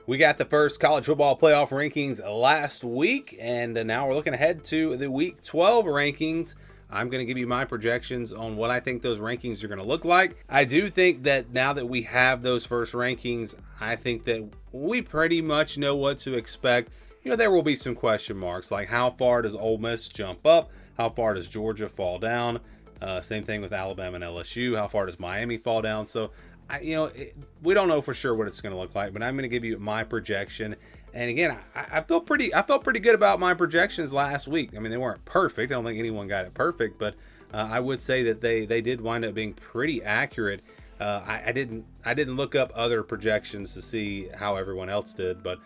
We got the first college football playoff rankings last week, and now we're looking ahead to the week 12 rankings. I'm going to give you my projections on what I think those rankings are going to look like. I do think that now that we have those first rankings, I think that we pretty much know what to expect. You know, there will be some question marks, like how far does Ole Miss jump up? How far does Georgia fall down? Same thing with Alabama and LSU. How far does Miami fall down? So, we don't know for sure what it's going to look like, but I'm going to give you my projection. And again, I felt pretty good about my projections last week. I mean, they weren't perfect. I don't think anyone got it perfect, but I would say that they did wind up being pretty accurate. I didn't look up other projections to see how everyone else did, but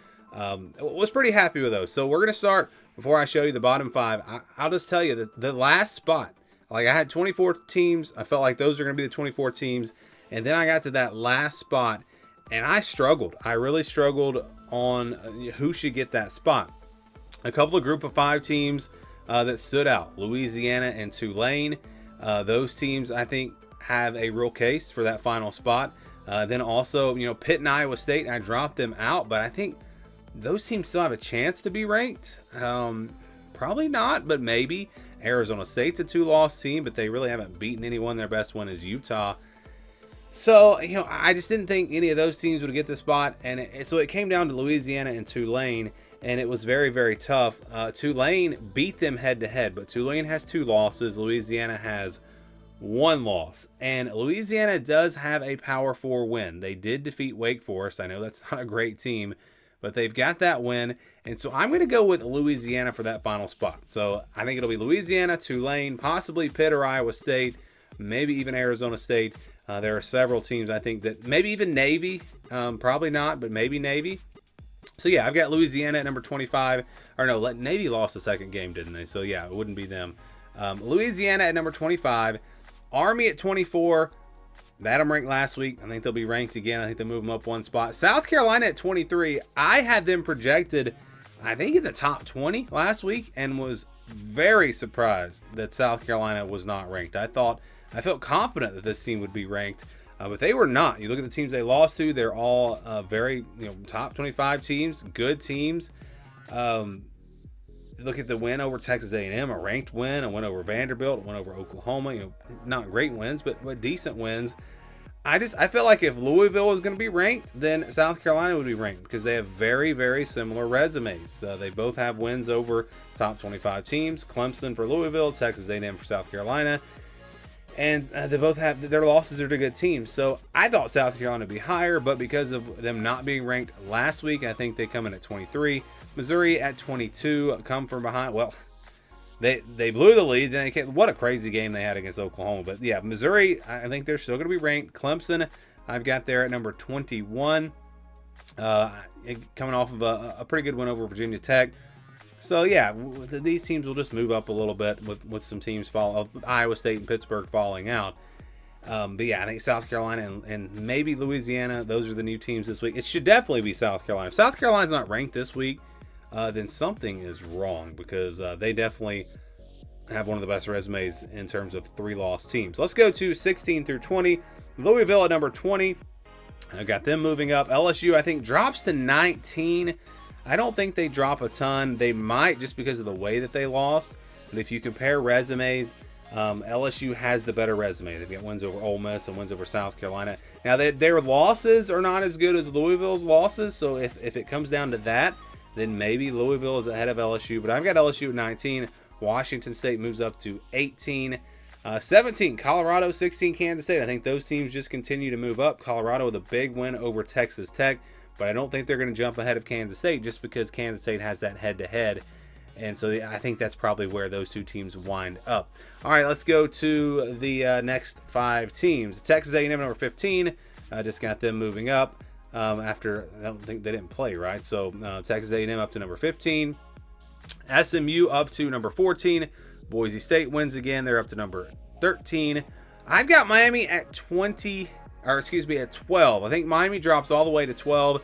was pretty happy with those. So we're going to start. Before I show you the bottom five, I'll just tell you that the last spot, like I had 24 teams. I felt like those are going to be the 24 teams. And then I got to that last spot, and I struggled. I really struggled on who should get that spot. A couple of group of five teams that stood out, Louisiana and Tulane. Those teams, I think, have a real case for that final spot. Then also, Pitt and Iowa State, I dropped them out, but I think those teams still have a chance to be ranked. Probably not, but maybe. Arizona State's a two-loss team, but they really haven't beaten anyone. Their best one is Utah. So, I just didn't think any of those teams would get the spot. And so it came down to Louisiana and Tulane, and it was very, very tough. Tulane beat them head-to-head, but Tulane has 2 losses. Louisiana has 1 loss. And Louisiana does have a Power 4 win. They did defeat Wake Forest. I know that's not a great team, but they've got that win. And so I'm going to go with Louisiana for that final spot. So I think it'll be Louisiana, Tulane, possibly Pitt or Iowa State, maybe even Arizona State. There are several teams I think that maybe even Navy, probably not, but maybe Navy. So yeah, I've got Louisiana at number 25. Or no, Navy lost the second game, didn't they? So yeah, it wouldn't be them. Louisiana at number 25. Army at 24. That I'm ranked last week. I think they'll be ranked again. I think they'll move them up 1 spot. South Carolina at 23. I had them projected, I think, in the top 20 last week, and was very surprised that South Carolina was not ranked. I felt confident that this team would be ranked, but they were not. You look at the teams they lost to; they're all very, top 25 teams, good teams. Look at the win over Texas A&M, a ranked win, a win over Vanderbilt, a win over Oklahoma. Not great wins, but decent wins. I felt like if Louisville was going to be ranked, then South Carolina would be ranked because they have very, very similar resumes. They both have wins over top 25 teams. Clemson for Louisville, Texas A&M for South Carolina. And they both have their losses are to good teams. So I thought South Carolina would be higher, but because of them not being ranked last week, I think they come in at 23. Missouri at 22, come from behind. Well, they blew the lead. Then what a crazy game they had against Oklahoma. But yeah, Missouri, I think they're still going to be ranked. Clemson, I've got there at number 21, coming off of a pretty good win over Virginia Tech. So yeah, these teams will just move up a little bit with some teams Iowa State and Pittsburgh falling out. But yeah, I think South Carolina and maybe Louisiana, those are the new teams this week. It should definitely be South Carolina. If South Carolina's not ranked this week, then something is wrong, because they definitely have one of the best resumes in terms of 3-loss teams. Let's go to 16 through 20. Louisville at number 20. I've got them moving up. LSU, I think, drops to 19. I don't think they drop a ton. They might, just because of the way that they lost. But if you compare resumes, LSU has the better resume. They've got wins over Ole Miss and wins over South Carolina. Now, their losses are not as good as Louisville's losses. So if it comes down to that, then maybe Louisville is ahead of LSU. But I've got LSU at 19. Washington State moves up to 18. 17, Colorado, 16, Kansas State. I think those teams just continue to move up. Colorado with a big win over Texas Tech. But I don't think they're going to jump ahead of Kansas State just because Kansas State has that head-to-head. And so I think that's probably where those two teams wind up. All right, let's go to the next 5 teams. Texas A&M number 15. Just got them moving up after, I don't think they didn't play, right? So Texas A&M up to number 15. SMU up to number 14. Boise State wins again. They're up to number 13. I've got Miami at 12. I think Miami drops all the way to 12.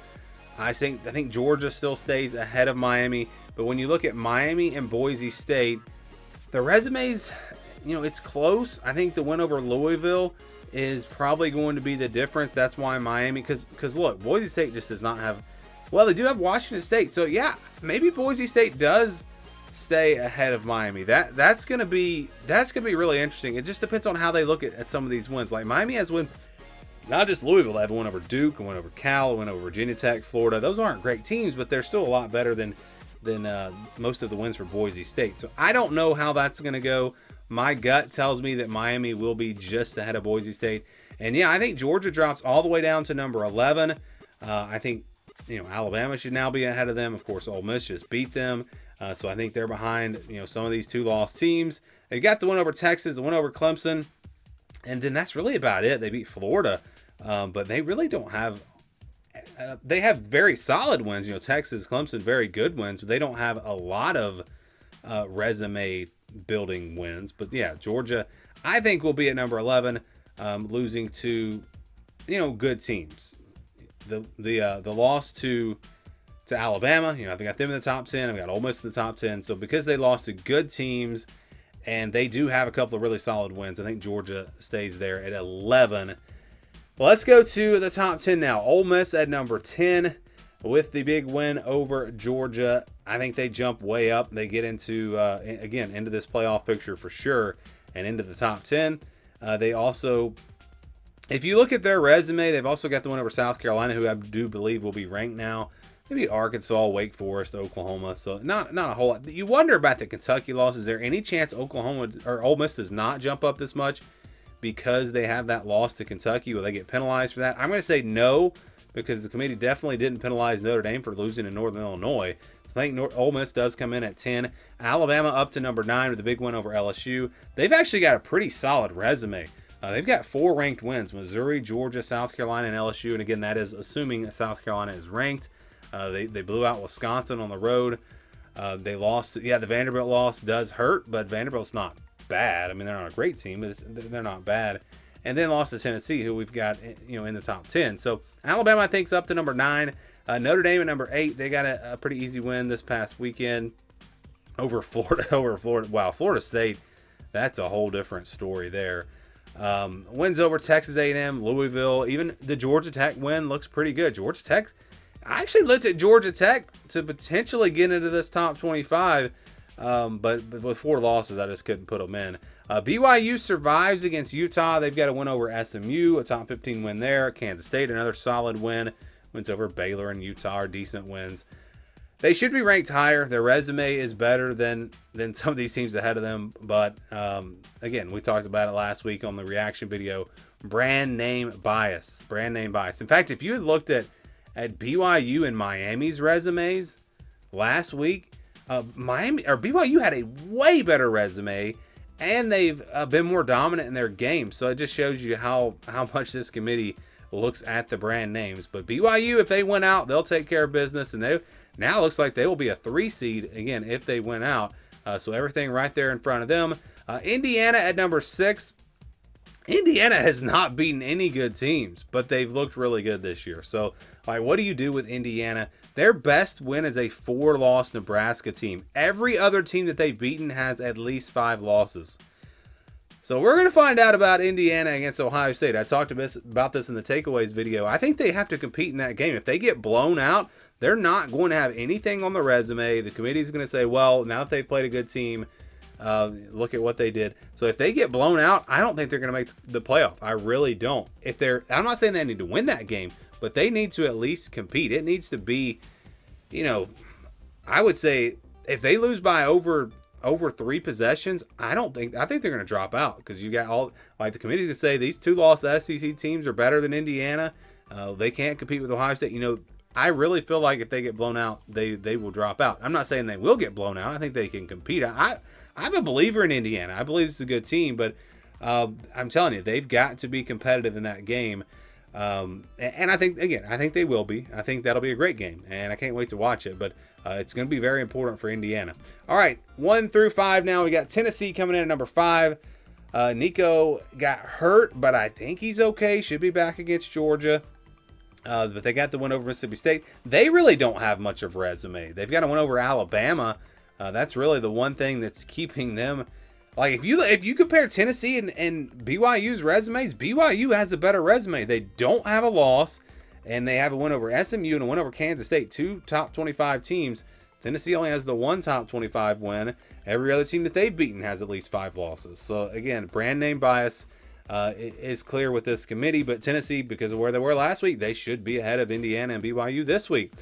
I think Georgia still stays ahead of Miami. But when you look at Miami and Boise State, the resumes, it's close. I think the win over Louisville is probably going to be the difference. That's why Miami, because look, Boise State just does not have Well, they do have Washington State. So, yeah, maybe Boise State does stay ahead of Miami. That's gonna be really interesting. It just depends on how they look at some of these wins. Like Miami has wins, not just Louisville. They have one over Duke, one over Cal, one over Virginia Tech, Florida. Those aren't great teams, but they're still a lot better than most of the wins for Boise State. So I don't know how that's gonna go. My gut tells me that Miami will be just ahead of Boise State. And yeah, I think Georgia drops all the way down to number 11. I think Alabama should now be ahead of them. Of course, Ole Miss just beat them. So I think they're behind, some of these 2-loss teams. They got the one over Texas, the one over Clemson, and then that's really about it. They beat Florida, but they really don't have. They have very solid wins. Texas, Clemson, very good wins, but they don't have a lot of resume building wins. But yeah, Georgia, I think will be at number 11, losing to, good teams. The loss to Alabama, I've got them in the top 10. I've got Ole Miss in the top 10. So because they lost to good teams, and they do have a couple of really solid wins, I think Georgia stays there at 11. Well, let's go to the top 10 now. Ole Miss at number 10 with the big win over Georgia. I think they jump way up. They get into this playoff picture for sure and into the top 10. They also, if you look at their resume, they've also got the one over South Carolina, who I do believe will be ranked now. Maybe Arkansas, Wake Forest, Oklahoma. So not a whole lot. You wonder about the Kentucky loss. Is there any chance Oklahoma or Ole Miss does not jump up this much because they have that loss to Kentucky? Will they get penalized for that? I'm going to say no, because the committee definitely didn't penalize Notre Dame for losing in Northern Illinois. I think Ole Miss does come in at 10. Alabama up to number 9 with the big win over LSU. They've actually got a pretty solid resume. They've got 4 ranked wins: Missouri, Georgia, South Carolina, and LSU. And again, that is assuming that South Carolina is ranked. They blew out Wisconsin on the road. They lost. Yeah, the Vanderbilt loss does hurt, but Vanderbilt's not bad. I mean, they're not a great team, but they're not bad. And then lost to Tennessee, who we've got in the top 10. So Alabama, I think, is up to number 9. Notre Dame at number 8. They got a pretty easy win this past weekend over Florida. Wow, Florida State. That's a whole different story there. Wins over Texas A&M, Louisville. Even the Georgia Tech win looks pretty good. Georgia Tech. I actually looked at Georgia Tech to potentially get into this top 25, but with 4 losses, I just couldn't put them in. BYU survives against Utah. They've got a win over SMU, a top 15 win there. Kansas State, another solid win. Wins over Baylor and Utah are decent wins. They should be ranked higher. Their resume is better than some of these teams ahead of them. But, again, we talked about it last week on the reaction video. Brand name bias. In fact, if you had looked at BYU and Miami's resumes last week, BYU had a way better resume, and they've been more dominant in their game. So it just shows you how much this committee looks at the brand names. But BYU, if they win out, they'll take care of business, and they now looks like they will be a 3 seed again if they win out. So everything right there in front of them. Indiana at number 6. Indiana has not beaten any good teams, but they've looked really good this year. So, what do you do with Indiana? Their best win is a 4-loss Nebraska team. Every other team that they've beaten has at least 5 losses. So we're going to find out about Indiana against Ohio State. I talked about this in the takeaways video. I think they have to compete in that game. If they get blown out, they're not going to have anything on the resume. The committee's going to say, well, now that they've played a good team, look at what they did. So if they get blown out, I don't think they're going to make the playoff. I really don't. I'm not saying they need to win that game, but they need to at least compete. It needs to be, I would say if they lose by over 3 possessions, I think they're going to drop out, because you got the committee to say these 2-loss SEC teams are better than Indiana. They can't compete with Ohio State. I really feel like if they get blown out, they will drop out. I'm not saying they will get blown out. I think they can compete. I'm a believer in Indiana. I believe it's a good team, but I'm telling you, they've got to be competitive in that game. And I think they will be. I think that'll be a great game, and I can't wait to watch it. But it's going to be very important for Indiana. All right, 1 through 5 now. We got Tennessee coming in at number 5. Nico got hurt, but I think he's okay. Should be back against Georgia. But they got the win over Mississippi State. They really don't have much of a resume. They've got a win over Alabama. That's really the one thing that's keeping them. Like, if you compare Tennessee and BYU's resumes, BYU has a better resume. They don't have a loss, and they have a win over SMU and a win over Kansas State, 2 top 25 teams. Tennessee only has the 1 top 25 win. Every other team that they've beaten has at least 5 losses. So again, brand name bias is clear with this committee, but Tennessee, because of where they were last week, they should be ahead of Indiana and BYU this week.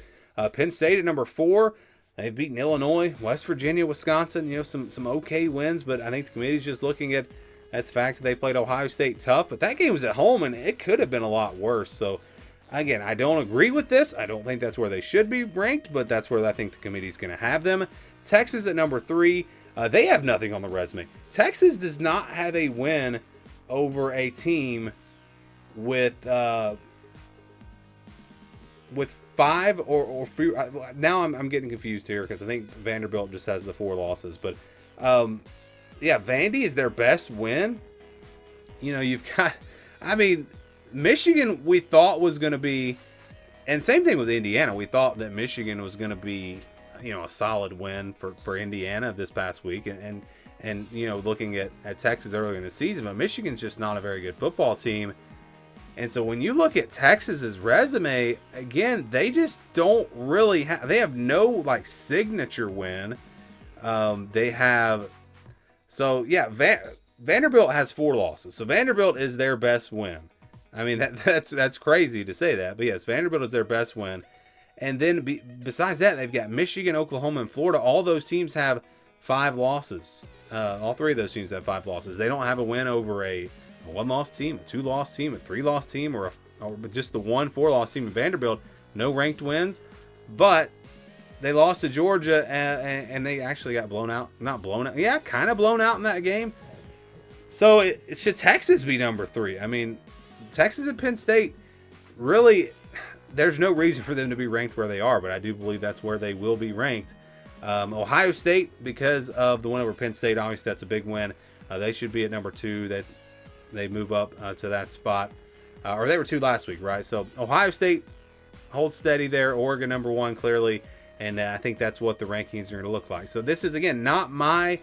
Penn State at number 4. They've beaten Illinois, West Virginia, Wisconsin, some okay wins, but I think the committee's just looking at the fact that they played Ohio State tough, but that game was at home and it could have been a lot worse. So again, I don't agree with this. I don't think that's where they should be ranked, but that's where I think the committee's going to have them. Texas at number 3. They have nothing on the resume. Texas does not have a win over a team with 5 or fewer. Now I'm getting confused here because I think Vanderbilt just has the 4 losses. But yeah, Vandy is their best win. You've got, Michigan we thought was going to be, and same thing with Indiana. We thought that Michigan was going to be, a solid win for Indiana this past week. And looking at Texas earlier in the season, but Michigan's just not a very good football team. And so when you look at Texas's resume, again, they just don't really have, they have no signature win. Vanderbilt has 4 losses. So Vanderbilt is their best win. That's crazy to say that, but yes, Vanderbilt is their best win. And then besides that, they've got Michigan, Oklahoma, and Florida. All those teams have 5 losses. All 3 of those teams have 5 losses. They don't have a win over a 1-loss team, a 2-loss team, a 3-loss team, or just the 1 4-loss team in Vanderbilt. No ranked wins, but they lost to Georgia and they actually got blown out. Not blown out. Yeah, kind of blown out in that game. So should Texas be number 3? Texas and Penn State, really, there's no reason for them to be ranked where they are, but I do believe that's where they will be ranked. Ohio State, because of the win over Penn State, obviously that's a big win. They should be at number 2. That they move up to that spot, or they were 2 last week, right? So Ohio State holds steady there. Oregon number 1 clearly, and I think that's what the rankings are going to look like. So this is again not my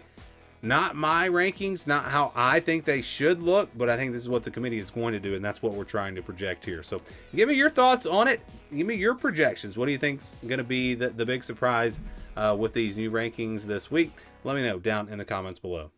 rankings, not how I think they should look, but I think this is what the committee is going to do, and that's what we're trying to project here. So give me your thoughts on it. Give me your projections. What do you think's going to be the big surprise with these new rankings this week? Let me know down in the comments below.